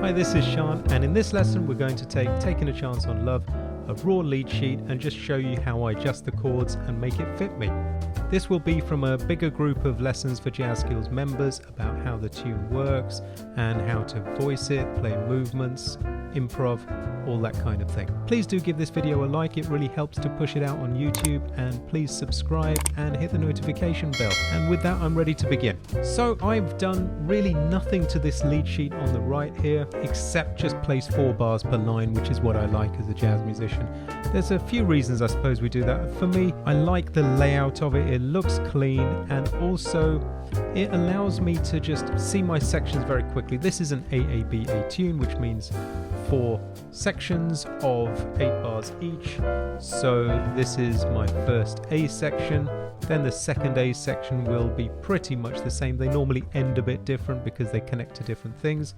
Hi, this is Sean, and in this lesson we're going to take Taking a Chance on Love, a raw lead sheet, and just show you how I adjust the chords and make it fit me. This will be from a bigger group of lessons for Jazz Skills members about how the tune works and how to voice it, play movements, improv, all that kind of thing. Please do give this video a like, it really helps to push it out on YouTube, and please subscribe and hit the notification bell. And with that, I'm ready to begin. So I've done really nothing to this lead sheet on the right here, except just place 4 bars per line, which is what I like as a jazz musician. There's a few reasons I suppose we do that. For me, I like the layout of it. It looks clean, and also it allows me to just see my sections very quickly. This is an AABA tune, which means 4 sections of 8 bars each. So this is my first A section. Then the second A section will be pretty much the same. They normally end a bit different because they connect to different things.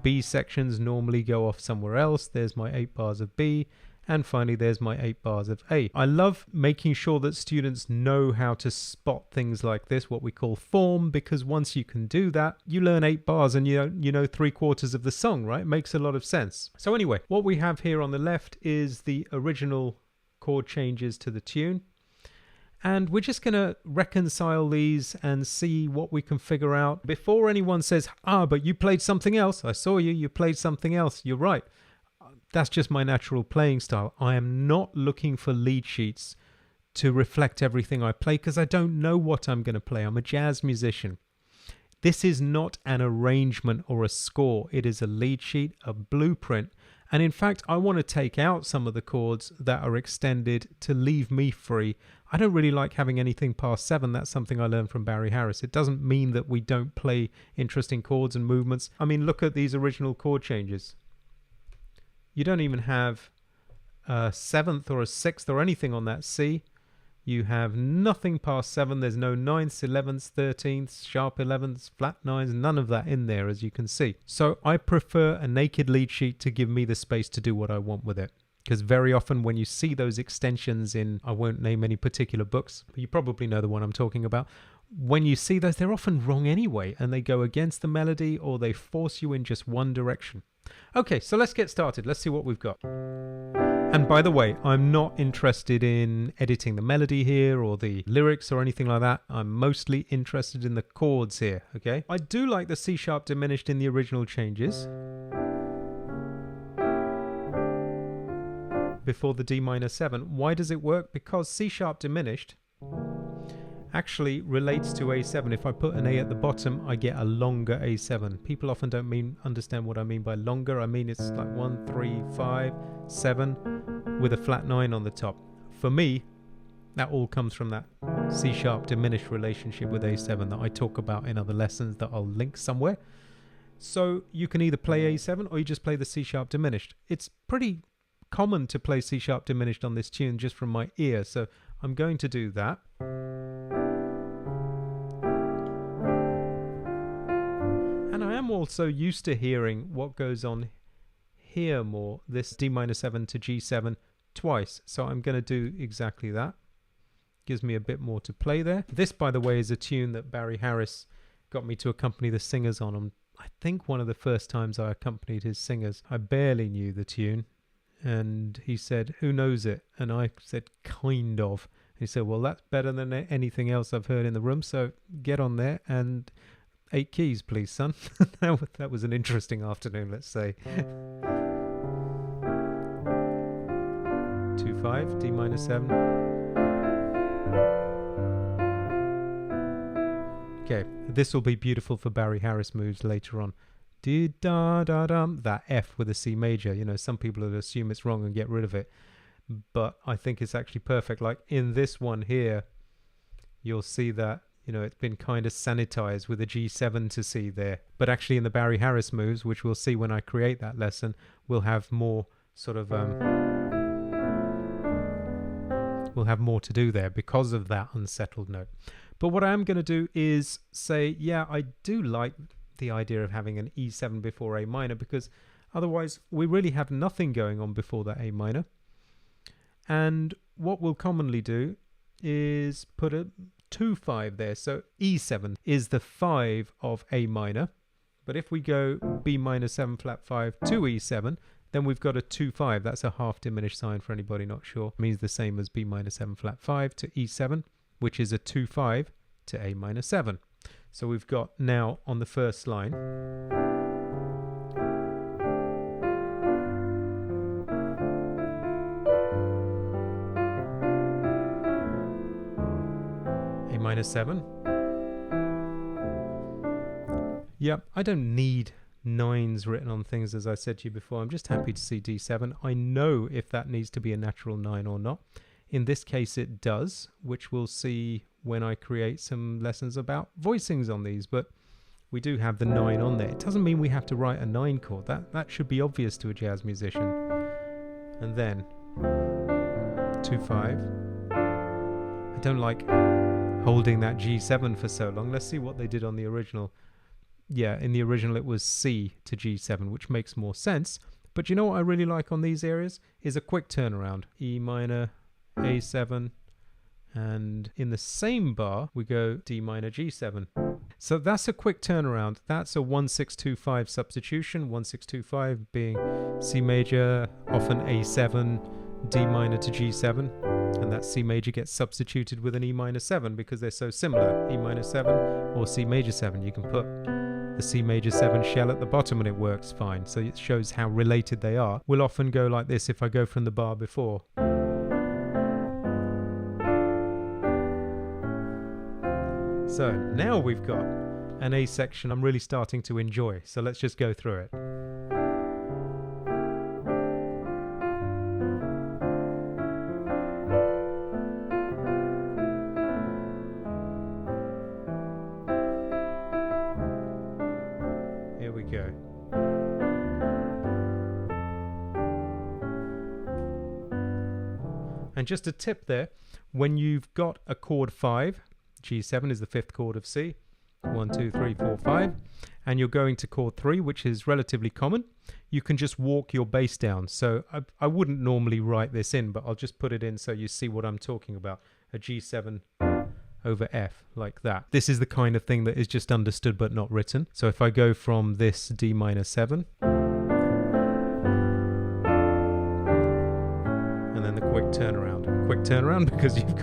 B sections normally go off somewhere else. There's my 8 bars of B. And finally, there's my 8 bars of A. I love making sure that students know how to spot things like this, what we call form, because once you can do that, you learn 8 bars and you know 3/4 of the song, right? It makes a lot of sense. So anyway, what we have here on the left is the original chord changes to the tune. And we're just going to reconcile these and see what we can figure out before anyone says, but you played something else. I saw you played something else. You're right. That's just my natural playing style. I am not looking for lead sheets to reflect everything I play because I don't know what I'm going to play. I'm a jazz musician. This is not an arrangement or a score. It is a lead sheet, a blueprint. And in fact, I want to take out some of the chords that are extended to leave me free. I don't really like having anything past 7. That's something I learned from Barry Harris. It doesn't mean that we don't play interesting chords and movements. I mean, look at these original chord changes. You don't even have a 7th or a 6th or anything on that C. You have nothing past 7. There's no 9ths, 11ths, 13ths, sharp 11ths, flat 9s, none of that in there, as you can see. So I prefer a naked lead sheet to give me the space to do what I want with it. Because very often when you see those extensions in, I won't name any particular books, but you probably know the one I'm talking about. When you see those, they're often wrong anyway, and they go against the melody or they force you in just one direction. Okay, so let's get started. Let's see what we've got. And by the way, I'm not interested in editing the melody here or the lyrics or anything like that. I'm mostly interested in the chords here, okay? I do like the C sharp diminished in the original changes. Before the D minor 7. Why does it work? Because C sharp diminished actually relates to A7. If I put an A at the bottom, I get a longer A7. People often don't understand what I mean by longer. I mean it's like 1, 3, 5, 7 with a flat 9 on the top. For me, that all comes from that C sharp diminished relationship with A7 that I talk about in other lessons that I'll link somewhere. So you can either play A7 or you just play the C sharp diminished. It's pretty common to play C sharp diminished on this tune just from my ear, so I'm going to do that. And I am also used to hearing what goes on here more, this D minor 7 to G7 twice, so I'm going to do exactly that. Gives me a bit more to play there. This, by the way, is a tune that Barry Harris got me to accompany the singers on. I think one of the first times I accompanied his singers. I barely knew the tune. And he said, who knows it? And I said, kind of. And he said, well, that's better than anything else I've heard in the room. So get on there and 8 keys, please, son. That was an interesting afternoon, let's say. 2-5, D minor 7. Okay, this will be beautiful for Barry Harris moves later on. Da-da-da-dum, that F with a C major. You know, some people would assume it's wrong and get rid of it. But I think it's actually perfect. Like in this one here, you'll see that, it's been kind of sanitized with a G7 to C there. But actually in the Barry Harris moves, which we'll see when I create that lesson, we'll have more sort of... we'll have more to do there because of that unsettled note. But what I am going to do is say, yeah, I do like the idea of having an E7 before A minor, because otherwise we really have nothing going on before that A minor. And what we'll commonly do is put a 2-5 there. So E7 is the 5 of A minor, But if we go B minor 7 flat 5 to E7, then we've got a 2-5. That's a half diminished sign for anybody not sure. It means the same as B minor 7 flat 5 to E7, which is a 2-5 to A minor 7. So we've got now on the first line A minor 7. Yep, I don't need 9s written on things, as I said to you before. I'm just happy to see D7. I know if that needs to be a natural 9 or not. In this case it does, which we'll see when I create some lessons about voicings on these, but we do have the 9 on there. It doesn't mean we have to write a 9 chord. That should be obvious to a jazz musician. And then 2-5. I don't like holding that G7 for so long. Let's see what they did on the original. Yeah, in the original it was C to G7, which makes more sense. But you know what I really like on these areas is a quick turnaround. E minor, A7, and in the same bar we go D minor, G7. So that's a quick turnaround. That's a 1-6-2-5 substitution. 1-6-2-5 being C major, often A7, D minor to G7. And that C major gets substituted with an E minor 7 because they're so similar. E minor 7 or C major 7. You can put the C major 7 shell at the bottom and it works fine. So it shows how related they are. We'll often go like this if I go from the bar before. So now we've got an A section I'm really starting to enjoy. So let's just go through it. Here we go. And just a tip there, when you've got a chord 5, G7 is the 5th chord of C, 1, 2, 3, 4, 5, and you're going to chord 3, which is relatively common, you can just walk your bass down. So I wouldn't normally write this in, but I'll just put it in so you see what I'm talking about. A G7 over F, like that. This is the kind of thing that is just understood but not written. So if I go from this D minor 7, and then the quick turnaround. Quick turnaround because you've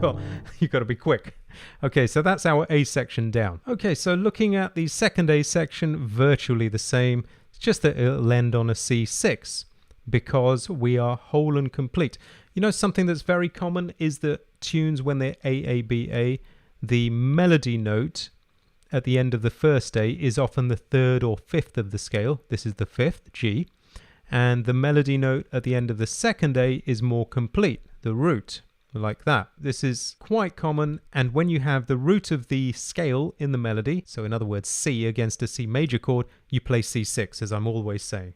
got to be quick. Okay, so that's our A section down. Okay, so looking at the second A section, virtually the same. It's just that it'll end on a C6 because we are whole and complete. You know, something that's very common is that tunes, when they're AABA, the melody note at the end of the first A is often the 3rd or 5th of the scale. This is the 5th, G. And the melody note at the end of the second A is more complete, the root, like that. This is quite common, and when you have the root of the scale in the melody, so in other words C against a C major chord, you play C6, as I'm always saying.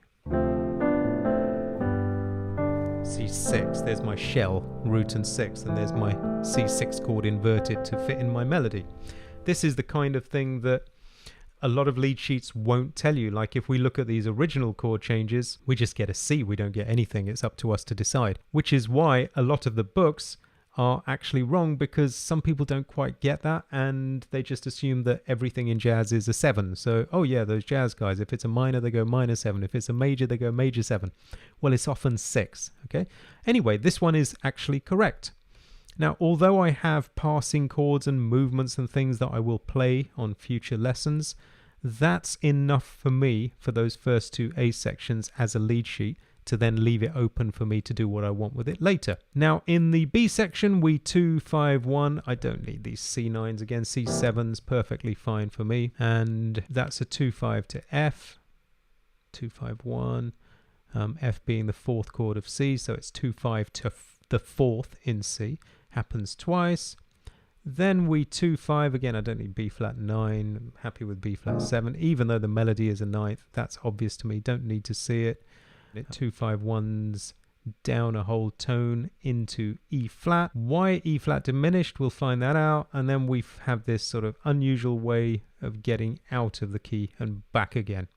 C6, there's my shell, root and 6th, and there's my C6 chord inverted to fit in my melody. This is the kind of thing that a lot of lead sheets won't tell you. Like if we look at these original chord changes, we just get a C, we don't get anything. It's up to us to decide, which is why a lot of the books are actually wrong, because some people don't quite get that and they just assume that everything in jazz is a 7. So, oh yeah, those jazz guys, if it's a minor, they go minor 7. If it's a major, they go major 7. Well, it's often 6, okay? Anyway, this one is actually correct. Now, although I have passing chords and movements and things that I will play on future lessons, that's enough for me for those first 2 A sections as a lead sheet to then leave it open for me to do what I want with it later. Now, in the B section, we 2-5-1. I don't need these C9s again. C7's perfectly fine for me. And that's a 2-5 to F, 2-5-1. F being the 4th chord of C, so it's 2-5 to the 4th in C. Happens twice. Then we 2-5 again. I don't need B flat 9. I'm happy with B flat 7, even though the melody is a 9th. That's obvious to me. Don't need to see it. 2-5-1's down a whole tone into E flat. Why E flat diminished? We'll find that out. And then we have this sort of unusual way of getting out of the key and back again,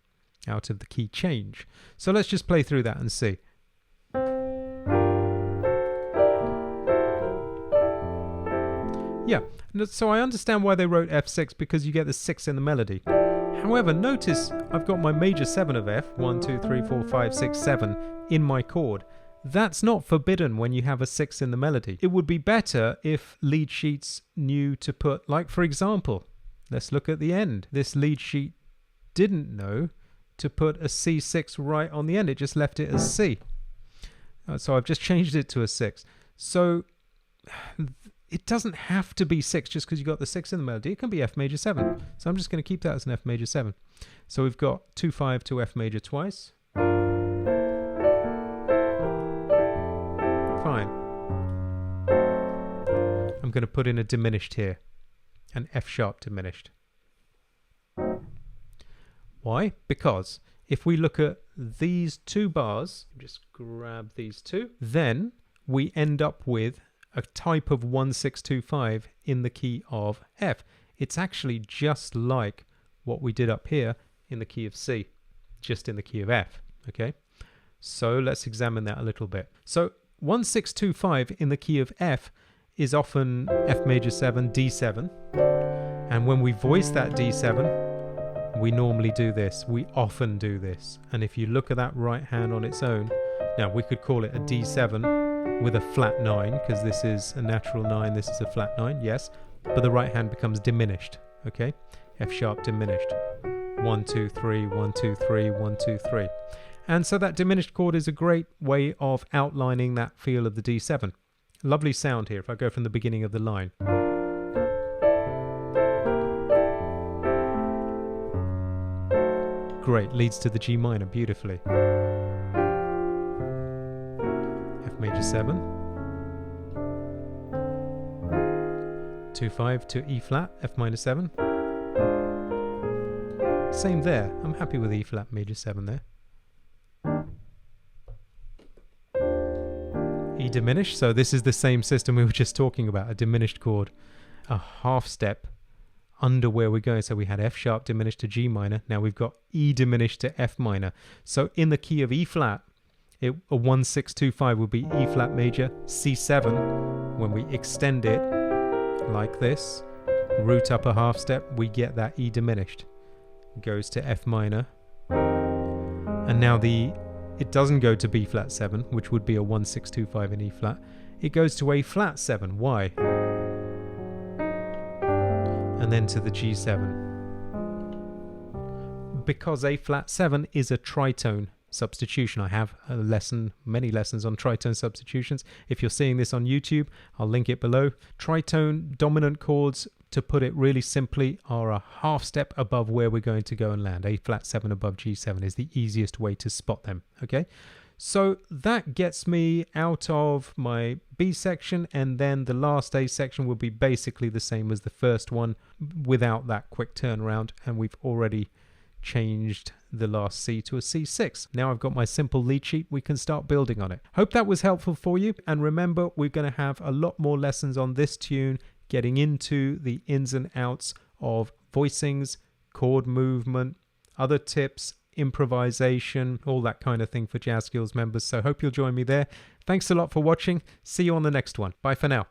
out of the key change. So let's just play through that and see. Yeah, so I understand why they wrote F6, because you get the 6 in the melody. However, notice I've got my major 7 of F, 1, 2, 3, 4, 5, 6, 7, in my chord. That's not forbidden when you have a 6 in the melody. It would be better if lead sheets knew to put, like for example, let's look at the end. This lead sheet didn't know to put a C6 right on the end. It just left it as C. So I've just changed it to a 6. So it doesn't have to be 6 just because you got the 6 in the melody. It can be F major 7. So I'm just going to keep that as an F major 7. So we've got 2, 5 to F major twice. Fine. I'm going to put in a diminished here. An F sharp diminished. Why? Because if we look at these two bars, just grab these two, then we end up with a type of 1625 in the key of F. It's actually just like what we did up here in the key of C, just in the key of F. Okay, so let's examine that a little bit. So 1625 in the key of F is often F major 7, D7, and when we voice that D7, we normally do this. We often do this. And if you look at that right hand on its own, now we could call it a D7 with a flat 9, because this is a natural 9, this is a flat 9, yes, but the right hand becomes diminished, okay? F sharp diminished. 1, 2, 3, 1, 2, 3, 1, 2, 3. And so that diminished chord is a great way of outlining that feel of the D7. Lovely sound here if I go from the beginning of the line. Great, leads to the G minor beautifully. F major 7. 2, 5 to E flat, F minor 7. Same there, I'm happy with E flat major 7 there. E diminished, so this is the same system we were just talking about, a diminished chord, a half step under where we're going. So we had F sharp diminished to G minor, now we've got E diminished to F minor. So in the key of E flat, a 1625 would be E flat major, C7. When we extend it like this, root up a half step, we get that E diminished. It goes to F minor, and now it doesn't go to B flat 7, which would be a 1625 in E flat. It goes to A flat 7. Why? And then to the G7. Because A flat 7 is a tritone substitution. I have a lesson, many lessons on tritone substitutions. If you're seeing this on YouTube, I'll link it below. Tritone dominant chords, to put it really simply, are a half step above where we're going to go and land. A flat 7 above G7 is the easiest way to spot them. Okay, so that gets me out of my B section, and then the last A section will be basically the same as the first one without that quick turnaround, and we've already changed the last C to a C6. Now I've got my simple lead sheet, we can start building on it. Hope that was helpful for you, and remember, we're going to have a lot more lessons on this tune, getting into the ins and outs of voicings, chord movement, other tips, improvisation, all that kind of thing for Jazz Skills members. So hope you'll join me there. Thanks a lot for watching. See you on the next one. Bye for now.